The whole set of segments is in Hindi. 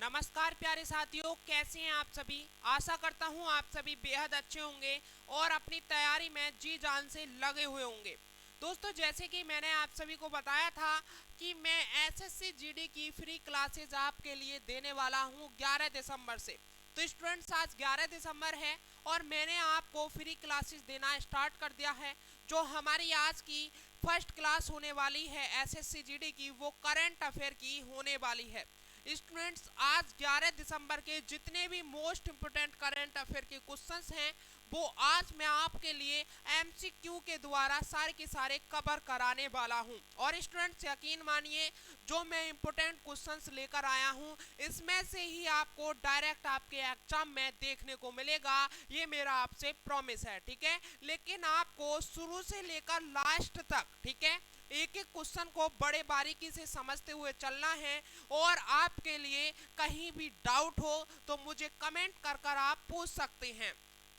नमस्कार प्यारे साथियों, कैसे हैं आप सभी। आशा करता हूं आप सभी बेहद अच्छे होंगे और अपनी तैयारी में जी जान से लगे हुए होंगे। दोस्तों, जैसे कि मैंने आप सभी को बताया था कि मैं एसएससी जीडी की फ्री क्लासेस आपके लिए देने वाला हूं 11 दिसंबर से। तो स्टूडेंट्स, आज 11 दिसंबर है और मैंने आपको फ्री क्लासेस देना स्टार्ट कर दिया है। जो हमारी आज की फर्स्ट क्लास होने वाली है एसएससी जीडी की, वो करंट अफेयर की होने वाली है। स्टूडेंट्स, आज 11 दिसंबर के जितने भी मोस्ट इंपोर्टेंट करंट अफेयर के क्वेश्चंस हैं, वो आज मैं आपके लिए एमसीक्यू के द्वारा सारे के सारे कवर कराने वाला हूं। और स्टूडेंट्स, यकीन मानिए, जो मैं इंपोर्टेंट क्वेश्चंस लेकर आया हूं, इसमें से ही आपको डायरेक्ट आपके एग्जाम में देखने को मिलेगा। ये मेरा आपसे प्रॉमिस है, ठीक है। लेकिन आपको शुरू से लेकर लास्ट तक, ठीक है, एक एक क्वेश्चन को बड़े बारीकी से समझते हुए चलना है। और आपके लिए कहीं भी डाउट हो तो मुझे कमेंट कर कर आप पूछ सकते हैं।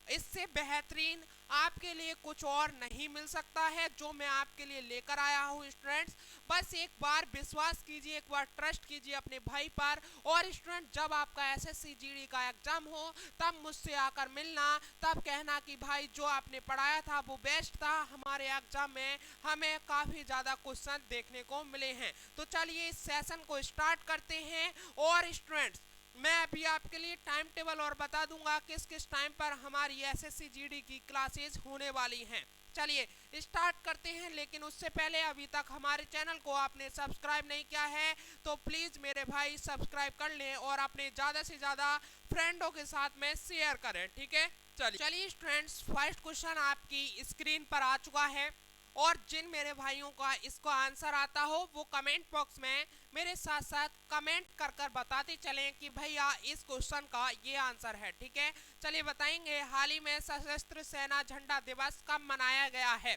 इससे बेहतरीन आपके लिए कुछ और नहीं मिल सकता है जो मैं आपके लिए लेकर आया हूँ। स्टूडेंट्स, बस एक बार विश्वास कीजिए, एक बार ट्रस्ट कीजिए अपने भाई पर। और स्टूडेंट, जब आपका एसएससी जीडी का एग्जाम हो तब मुझसे आकर मिलना, तब कहना कि भाई जो आपने पढ़ाया था वो बेस्ट था, हमारे एग्जाम में हमें काफ़ी ज़्यादा क्वेश्चन देखने को मिले हैं। तो चलिए इस सेशन को स्टार्ट करते हैं। और स्टूडेंट्स, मैं अभी आपके लिए टाइम टेबल और बता दूंगा किस किस टाइम पर हमारी एसएससी जीडी की क्लासेस होने वाली हैं। चलिए स्टार्ट करते हैं। लेकिन उससे पहले, अभी तक हमारे चैनल को आपने सब्सक्राइब नहीं किया है तो प्लीज़ मेरे भाई सब्सक्राइब कर लें और अपने ज़्यादा से ज़्यादा फ्रेंडों के साथ में शेयर करें, ठीक है। चलिए स्टूडेंट्स, फर्स्ट क्वेश्चन आपकी स्क्रीन पर आ चुका है। और जिन मेरे भाइयों का इसको आंसर आता हो वो कमेंट बॉक्स में मेरे साथ साथ कमेंट कर कर बताते चलें कि भैया इस क्वेश्चन का ये आंसर है, ठीक है। चलिए बताएंगे, हाल ही में सशस्त्र सेना झंडा दिवस कब मनाया गया है।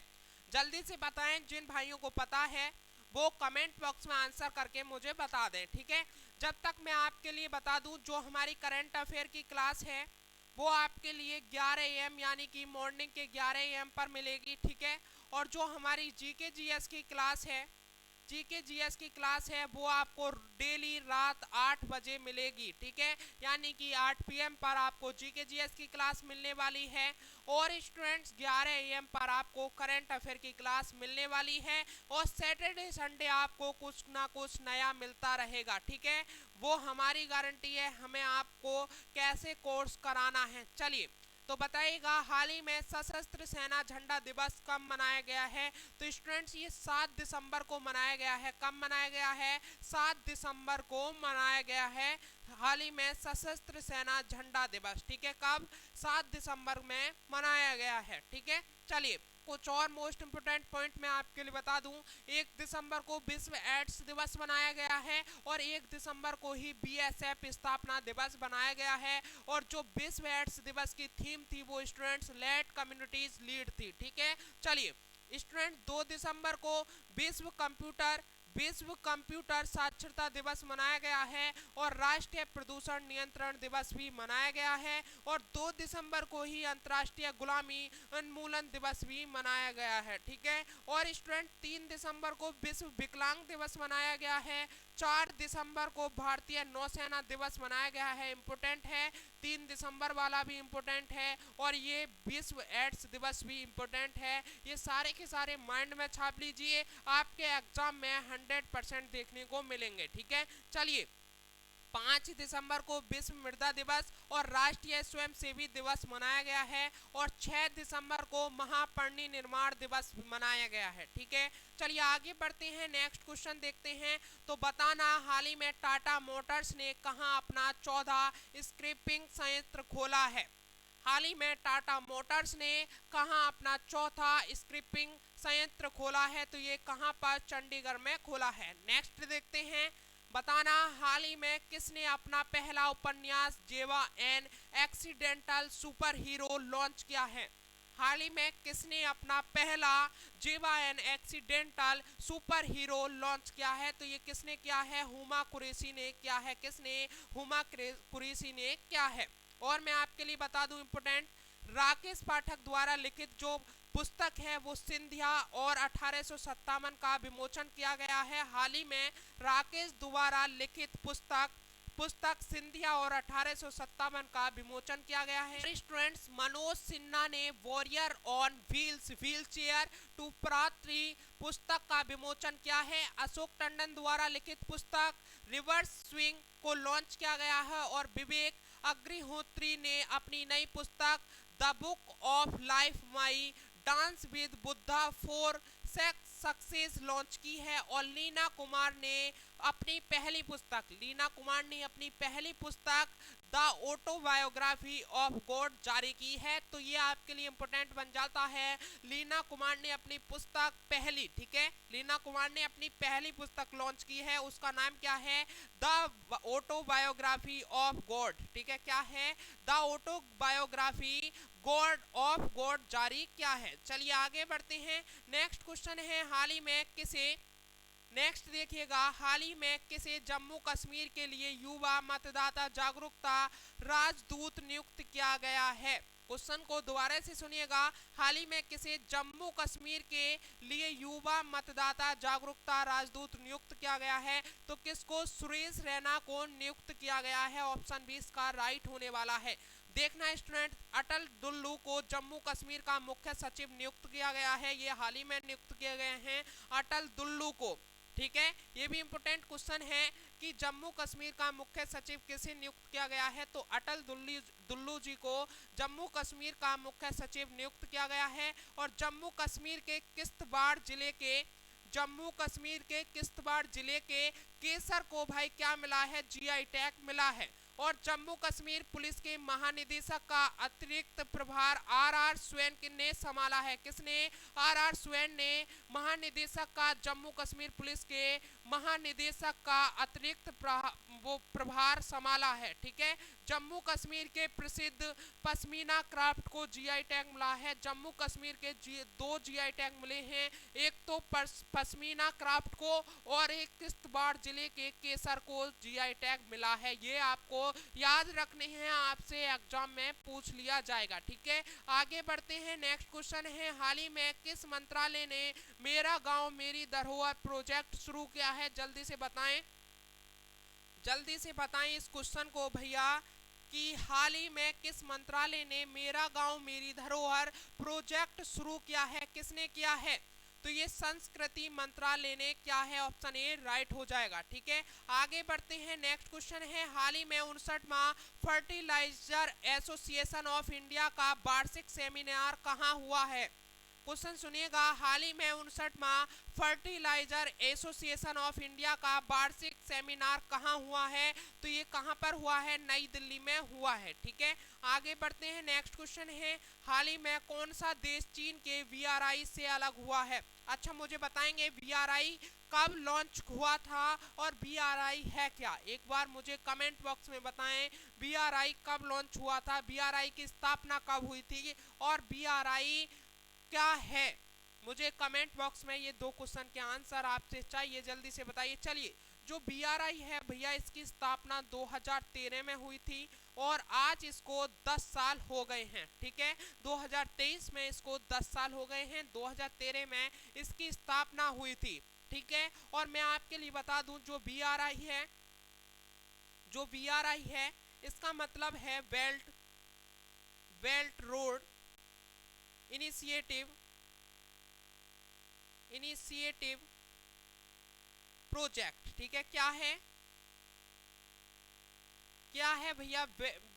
जल्दी से बताएं, जिन भाइयों को पता है वो कमेंट बॉक्स में आंसर करके मुझे बता दें, ठीक है। जब तक मैं आपके लिए बता दूं, जो हमारी करंट अफेयर की क्लास है वो आपके लिए 11 AM यानी कि मॉर्निंग के 11 AM पर मिलेगी, ठीक है। और जो हमारी जीके जीएस की क्लास है, जीके जीएस की क्लास है, वो आपको डेली रात 8 बजे मिलेगी, ठीक है। यानी कि 8 PM पर आपको जीके जीएस की क्लास मिलने वाली है। और स्टूडेंट्स, 11 AM पर आपको करंट अफेयर की क्लास मिलने वाली है। और सैटरडे संडे आपको कुछ ना कुछ नया मिलता रहेगा, ठीक है। वो हमारी गारंटी है, हमें आपको कैसे कोर्स कराना है। चलिए तो बताइएगा, हाल ही में सशस्त्र सेना झंडा दिवस कब मनाया गया है। तो स्टूडेंट्स, ये 7 दिसंबर को मनाया गया है। कब मनाया गया है? 7 दिसंबर को मनाया गया है हाल ही में सशस्त्र सेना झंडा दिवस, ठीक है। कब? 7 दिसंबर में मनाया गया है, ठीक है। चलिए कुछ और मोस्ट इंपोर्टेंट पॉइंट मैं आपके लिए बता दूं। 1 दिसंबर को विश्व एड्स दिवस मनाया गया है और 1 दिसंबर को ही बीएसएफ स्थापना दिवस बनाया गया है। और जो विश्व एड्स दिवस की थीम थी वो स्टूडेंट्स लेट कम्युनिटीज लीड थी, ठीक है। चलिए स्टूडेंट, 2 दिसंबर को विश्व कंप्यूटर साक्षरता दिवस मनाया गया है और राष्ट्रीय प्रदूषण नियंत्रण दिवस भी मनाया गया है। और 2 दिसंबर को ही अंतर्राष्ट्रीय गुलामी उन्मूलन दिवस भी मनाया गया है, ठीक है। और स्टूडेंट, 3 दिसंबर को विश्व विकलांग दिवस मनाया गया है। 4 दिसंबर को भारतीय नौसेना दिवस मनाया गया है, इम्पोर्टेंट है। 3 दिसंबर वाला भी इम्पोर्टेंट है और ये विश्व एड्स दिवस भी इम्पोर्टेंट है। ये सारे के सारे माइंड में छाप लीजिए, आपके एग्जाम में 100% देखने को मिलेंगे, ठीक है। चलिए 5 दिसंबर को विश्व मृदा दिवस और राष्ट्रीय स्वयंसेवी दिवस मनाया गया है। और 6 दिसंबर को महापरिनिर्वाण दिवस मनाया गया है, ठीक है। चलिए आगे बढ़ते हैं, नेक्स्ट क्वेश्चन देखते हैं। तो बताना, हाल ही में टाटा मोटर्स ने कहां अपना 14 स्क्रैपिंग संयंत्र खोला है। हाल ही में टाटा मोटर्स ने कहां अपना चौथा स्क्रैपिंग संयंत्र खोला है। तो ये कहां पर? चंडीगढ़ में खोला है। नेक्स्ट देखते हैं, बताना, हाल ही में किसने अपना पहला उपन्यास जेवा an accidental super hero launch किया है। हाल ही में किसने अपना पहला जेवा an accidental super hero launch किया है। तो ये किसने किया है? हुमा कुरैशी ने किया है। किसने? हुमा कुरैशी ने किया है। और मैं आपके लिए बता दूं इम्पोर्टेंट, राकेश पाठक द्वारा लिखित जो पुस्तक है वो सिंधिया और 1857 का विमोचन किया गया है। हाल ही में राकेश द्वारा लिखित पुस्तक पुस्तक सिंधिया और 1857 का विमोचन किया गया है। स्टूडेंट्स, मनोज सिन्हा ने warrior on wheels wheelchair to प्रात्री पुस्तक का विमोचन किया है। अशोक टंडन द्वारा लिखित पुस्तक रिवर्स स्विंग को लॉन्च किया गया है। और विवेक अग्निहोत्री ने अपनी नई पुस्तक the book of life my dance with Buddha for success launch की है। और लीना कुमार ने अपनी पहली पुस्तक द ऑटोबायोग्राफी ऑफ गॉड जारी की है। तो ये आपके लिए इंपॉर्टेंट बन जाता है। लीना कुमार ने अपनी पुस्तक ठीक है, लीना कुमार ने अपनी पहली पुस्तक लॉन्च की है, उसका नाम क्या है? The autobiography of God. ठीक है, क्या है? The autobiography God of God जारी क्या है। चलिए आगे बढ़ते हैं। नेक्स्ट क्वेश्चन है, हाल ही में किसे जम्मू कश्मीर के लिए युवा मतदाता जागरूकता राजदूत नियुक्त किया गया है। क्वेश्चन को दोबारा से सुनिएगा। हाल ही में किसे जम्मू कश्मीर के लिए युवा मतदाता जागरूकता राजदूत नियुक्त किया गया है? तो किसको? सुरेश रैना को नियुक्त किया गया है। ऑप्शन 20 का राइट होने वाला है। देखना स्टूडेंट, अटल डुल्लू को जम्मू कश्मीर का मुख्य सचिव नियुक्त किया गया है। ये हाल ही में नियुक्त किए गए हैं अटल डुल्लू को। ठीक है, ये भी इंपॉर्टेंट क्वेश्चन है कि जम्मू कश्मीर का मुख्य सचिव किसे नियुक्त किया गया है? तो अटल दुल्लू जी को जम्मू कश्मीर का मुख्य सचिव नियुक्त किया गया है। और जम्मू कश्मीर के किश्तवाड़ जिले के केसर को भाई क्या मिला है? जीआई टैग मिला है। और जम्मू कश्मीर पुलिस के महानिदेशक का अतिरिक्त प्रभार आर स्वैन ने संभाला है। किसने? आर स्वैन ने महानिदेशक का, जम्मू कश्मीर पुलिस के महानिदेशक का अतिरिक्त प्रभार संभाला है। ठीक है, जम्मू कश्मीर के प्रसिद्ध पश्मीना क्राफ्ट को जीआई टैग मिला है। जम्मू कश्मीर के 2 जीआई टैग मिले हैं, एक तो पश्मीना क्राफ्ट को और एक किश्तवाड़ जिले के केसर को जीआई टैग मिला है। ये आपको याद रखने हैं, आपसे एग्जाम में पूछ लिया जाएगा। ठीक है, आगे बढ़ते हैं। नेक्स्ट क्वेश्चन है, हाल ही में किस मंत्रालय ने मेरा गांव मेरी धरोहर प्रोजेक्ट शुरू किया है? जल्दी से बताएं इस क्वेश्चन को भैया कि हाल ही में किस मंत्रालय ने मेरा गांव मेरी धरोहर प्रोजेक्ट शुरू किया है? किसने किया है? तो ये संस्कृति मंत्रालय ने क्या है? ऑप्शन ए राइट हो जाएगा। ठीक है, आगे बढ़ते हैं। नेक्स्ट क्वेश्चन है, हाल ही में 59वां फर्टिलाइजर एसोसिएशन ऑफ इंडिया का वार्षिक सेमिनार कहाँ हुआ है? क्वेश्चन सुनिएगा, हाल ही में 59वां फर्टिलाइजर एसोसिएशन ऑफ इंडिया का वार्षिक सेमिनार कहाँ हुआ है? तो ये कहाँ पर हुआ है? नई दिल्ली में हुआ है। ठीक है, आगे बढ़ते हैं। नेक्स्ट क्वेश्चन है, हाल ही में कौन सा देश चीन के वीआरआई से अलग हुआ है? अच्छा, मुझे बताएंगे वीआरआई कब लॉन्च हुआ था और वीआरआई है क्या? एक बार मुझे कमेंट बॉक्स में बताएं, वीआरआई कब लॉन्च हुआ था, वीआरआई की स्थापना कब हुई थी और वीआरआई क्या है? मुझे कमेंट बॉक्स में ये 2 क्वेश्चन के आंसर आपसे चाहिए, जल्दी से बताइए। चलिए, जो बीआरआई है भैया, इसकी स्थापना 2013 में हुई थी और आज इसको 10 साल हो गए हैं। ठीक है, 2023 में इसको 10 साल हो गए हैं, 2013 में इसकी स्थापना हुई थी। ठीक है, और मैं आपके लिए बता दूं, जो बीआरआई है इसका मतलब है बेल्ट रोड इनिशिएटिव प्रोजेक्ट। ठीक है, क्या है भैया?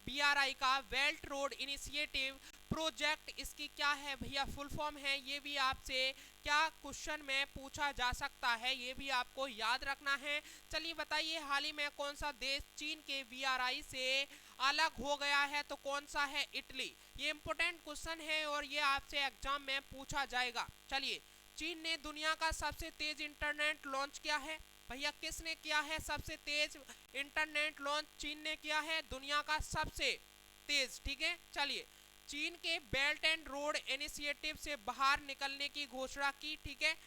बीआरआई का बेल्ट रोड इनिशिएटिव प्रोजेक्ट, इसकी क्या है भैया? फुल फॉर्म है। ये भी आपसे क्या क्वेश्चन में पूछा जा सकता है, ये भी आपको याद रखना है। चलिए बताइए, हाल ही में कौन सा देश चीन के बीआरआई से अलग हो गया है? तो कौन सा है? इटली। ये इंपॉर्टेंट क्वेश्चन है और ये आपसे एग्जाम में पूछा जाएगा। चलिए, चीन ने दुनिया का सबसे तेज इंटरनेट लॉन्च किया है। भैया किसने किया है सबसे तेज इंटरनेट लॉन्च? चीन ने किया है, दुनिया का सबसे तेज। ठीक है, चलिए, चीन के बेल्ट एंड रोड इनिशिएटिव से बाहर निकलने की घोषणा की। ठीक है,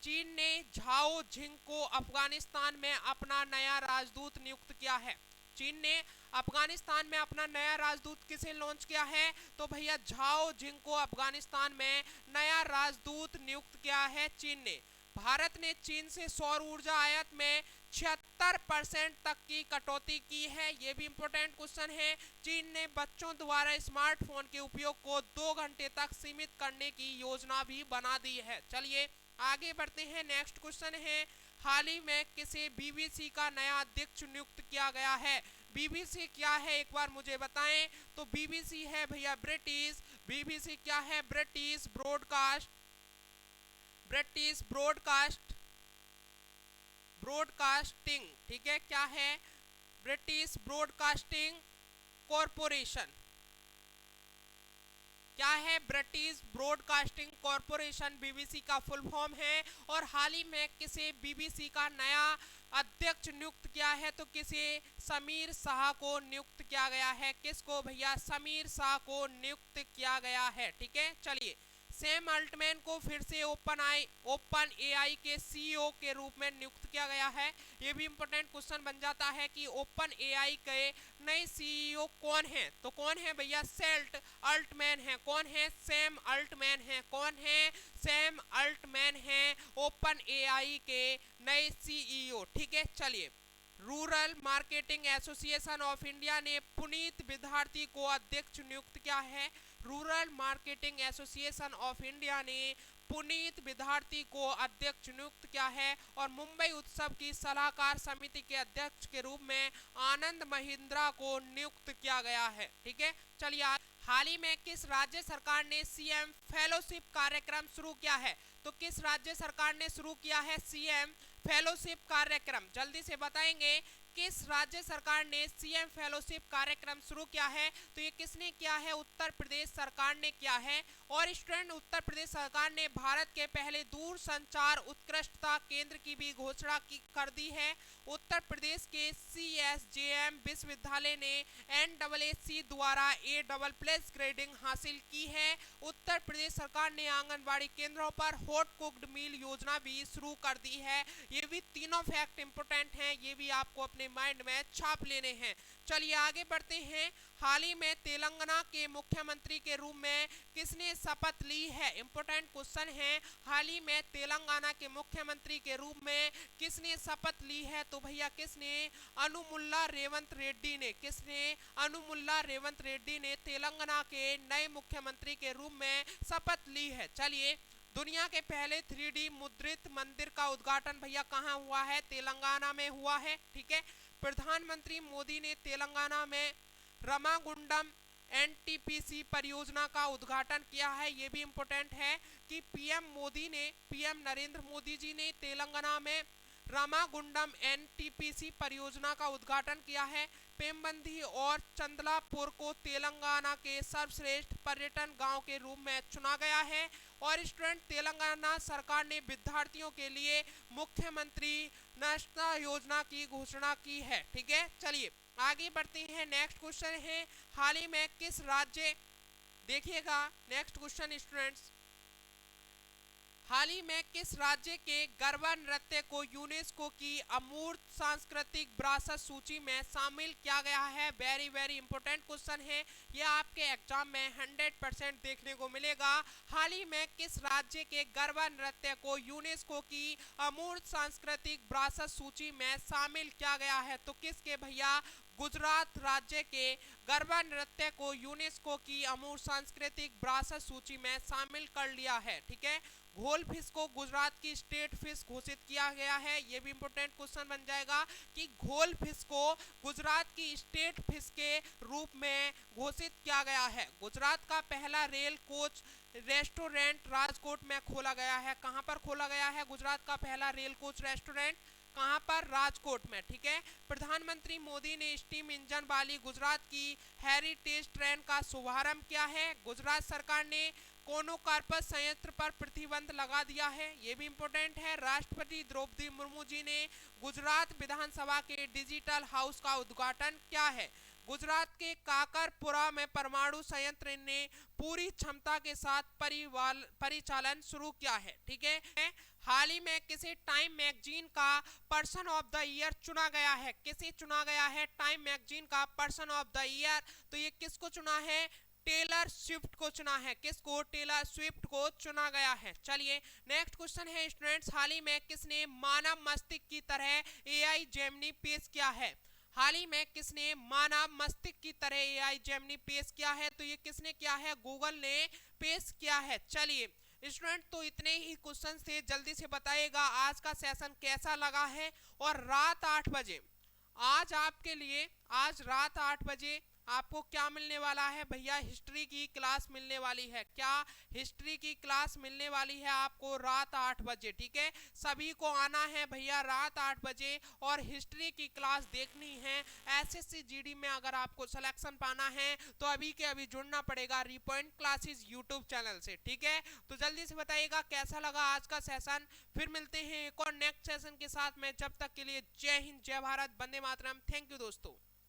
चीन ने झाओ झिंग को अफगानिस्तान में अपना नया राजदूत नियुक्त किया है। चीन ने अफगानिस्तान में अपना नया राजदूत किसे लॉन्च किया है? तो भैया झाओ झिंग को अफगानिस्तान में नया राजदूत नियुक्त किया है चीन ने। भारत ने चीन से सौर ऊर्जा आयात में 76% तक की कटौती की है। ये भी इंपॉर्टेंट क्वेश्चन है। चीन ने बच्चों द्वारा स्मार्टफोन के उपयोग को 2 घंटे तक सीमित करने की योजना भी बना दी है। चलिए आगे बढ़ते हैं। नेक्स्ट क्वेश्चन है, हाल ही में किसे बीबीसी का नया अध्यक्ष नियुक्त किया गया है? बीबीसी क्या है एक बार मुझे बताएं। तो बीबीसी है भैया ब्रिटिश, बीबीसी क्या है? ब्रिटिश ब्रॉडकास्टिंग, ठीक है, क्या है? British broadcasting corporation. क्या है? ब्रिटिश ब्रॉडकास्टिंग कॉरपोरेशन बीबीसी का फुल फॉर्म है। और हाल ही में किसे बीबीसी का नया अध्यक्ष नियुक्त किया है? तो किसे? समीर शाह को नियुक्त किया गया है। किसको भैया? समीर शाह को नियुक्त किया गया है। ठीक है, चलिए सैम अल्टमैन को फिर से ओपन एआई के सीईओ के रूप में नियुक्त किया गया है। ये भी इंपॉर्टेंट क्वेश्चन बन जाता है कि ओपन एआई के नए सीईओ कौन है? तो कौन है भैया? सेल्ट अल्टमैन है। कौन है? सैम अल्टमैन है। कौन है? सैम अल्टमैन है ओपन एआई के नए सीईओ। ठीक है, चलिए rural marketing association of India ने पुनीत विद्यार्थी को अध्यक्ष नियुक्त किया है। Rural marketing association of India ने पुनीत विद्यार्थी को अध्यक्ष नियुक्त किया है। और मुंबई उत्सव की सलाहकार समिति के अध्यक्ष के रूप में आनंद महिंद्रा को नियुक्त किया गया है। ठीक है, चलिए हाल ही में किस राज्य सरकार ने सीएम फेलोशिप कार्यक्रम शुरू किया है? तो किस राज्य सरकार ने शुरू किया है सीएम फेलोशिप कार्यक्रम? जल्दी से बताएंगे किस राज्य सरकार ने सीएम फेलोशिप कार्यक्रम शुरू किया है? तो ये किसने किया है? उत्तर प्रदेश सरकार ने किया है। और स्टूडेंट उत्तर प्रदेश सरकार ने भारत के पहले दूर संचार उत्कृष्टता केंद्र की भी घोषणा कर दी है। उत्तर प्रदेश के सीएसजेएम विश्वविद्यालय ने NAAC द्वारा A++ ग्रेडिंग हासिल की है। उत्तर प्रदेश सरकार ने आंगनबाड़ी केंद्रों पर हॉट कुक्ड मील योजना भी शुरू कर दी है। ये भी तीनों फैक्ट इंपोर्टेंट हैं, ये भी आपको अपने माइंड में छाप लेने हैं। चलिए आगे बढ़ते हैं। हाल ही में तेलंगाना के मुख्यमंत्री के रूप में किसने शपथ ली है? इंपोर्टेंट क्वेश्चन है। हाल ही में तेलंगाना के मुख्यमंत्री के रूप में किसने शपथ ली है? तो भैया किसने? अनुमुल्ला रेवंत रेड्डी ने। किसने? अनुमुल्ला रेवंत रेड्डी ने तेलंगाना के नए मुख्यमंत्री के रूप में शपथ ली है। चलिए दुनिया के पहले 3D मुद्रित मंदिर का उद्घाटन भैया कहाँ हुआ है? तेलंगाना में हुआ है। ठीक है, प्रधानमंत्री मोदी ने तेलंगाना में रामागुंडम NTPC परियोजना का उद्घाटन किया है। ये भी इंपॉर्टेंट है कि पीएम नरेंद्र मोदी जी ने तेलंगाना में रामागुंडम NTPC परियोजना का उद्घाटन किया है। पेमबंदी और चंदलापुर को तेलंगाना के सर्वश्रेष्ठ पर्यटन गांव के रूप में चुना गया है। और स्टूडेंट तेलंगाना सरकार ने विद्यार्थियों के लिए मुख्यमंत्री नाश्ता योजना की घोषणा की है। ठीक है, चलिए आगे बढ़ते हैं। नेक्स्ट क्वेश्चन है, हाल ही में किस राज्य, देखिएगा नेक्स्ट क्वेश्चन स्टूडेंट्स, हाल ही में किस राज्य के गरबा नृत्य को यूनेस्को की अमूर्त सांस्कृतिक विरासत सूची में शामिल किया गया है? वेरी वेरी इंपॉर्टेंट क्वेश्चन है, यह आपके एग्जाम में 100% देखने को मिलेगा। हाल ही में किस राज्य के गरबा नृत्य को यूनेस्को की अमूर्त सांस्कृतिक विरासत सूची में शामिल किया गया है? तो किसके भैया? गुजरात राज्य के गरबा नृत्य को यूनेस्को की अमूर्त सांस्कृतिक विरासत सूची में शामिल कर लिया है। ठीक है, घोल फिश को गुजरात की स्टेट फिश घोषित किया गया है। यह भी इंपॉर्टेंट क्वेश्चन बन जाएगा कि घोल फिश को गुजरात की स्टेट फिश के रूप में घोषित किया गया है। गुजरात का पहला रेल कोच रेस्टोरेंट राजकोट में खोला गया है। कहां पर खोला गया है गुजरात का पहला रेल कोच रेस्टोरेंट? कहां पर? राजकोट में। ठीक है, प्रधानमंत्री मोदी ने स्टीम इंजन वाली गुजरात की हेरिटेज ट्रेन का शुभारंभ किया है। गुजरात सरकार ने कोनोकार्पस संयंत्र पर प्रतिबंध लगा दिया है। ये भी इंपॉर्टेंट है। राष्ट्रपति द्रौपदी मुर्मू जी ने गुजरात विधानसभा के डिजिटल हाउस का उद्घाटन किया है। गुजरात के काकरपुरा में परमाणु संयंत्र ने पूरी क्षमता के साथ परिचालन शुरू किया है। ठीक है, हाल ही में किसे टाइम मैगजीन का पर्सन ऑफ द ईयर चुना गया है? किसे चुना गया है टाइम मैगजीन का पर्सन ऑफ द ईयर? तो ये किसको चुना है? टेलर स्विफ्ट को चुना है। किसको? टेलर स्विफ्ट को चुना गया है। चलिए नेक्स्ट क्वेश्चन है स्टूडेंट्स, हाल ही में किसने मानव मस्तिष्क की तरह एआई जेमिनी पेश किया है? हाल ही में किसने मानव मस्तिष्क की तरह एआई जेमिनी पेश किया है? तो ये किसने किया है? गूगल ने पेश किया है। चलिए स्टूडेंट, तो इतने ही क्वेश्चन थे, जल्दी से बताइएगा आज का सेशन कैसा लगा है। और रात 8 बजे आज आपके लिए, आज रात 8 बजे आपको क्या मिलने वाला है भैया? हिस्ट्री की क्लास मिलने वाली है। क्या? हिस्ट्री की क्लास मिलने वाली है आपको रात 8 बजे। ठीक है, सभी को आना है भैया रात 8 बजे और हिस्ट्री की क्लास देखनी है। एसएससी जीडी में अगर आपको सिलेक्शन पाना है तो अभी के अभी जुड़ना पड़ेगा रिपॉइंट क्लासेस यूट्यूब चैनल से। ठीक है, तो जल्दी से बताइएगा कैसा लगा आज का सेशन। फिर मिलते हैं एक और नेक्स्ट सेशन के साथ में, जब तक के लिए जय हिंद, जय भारत, वंदे मातरम। थैंक यू दोस्तों।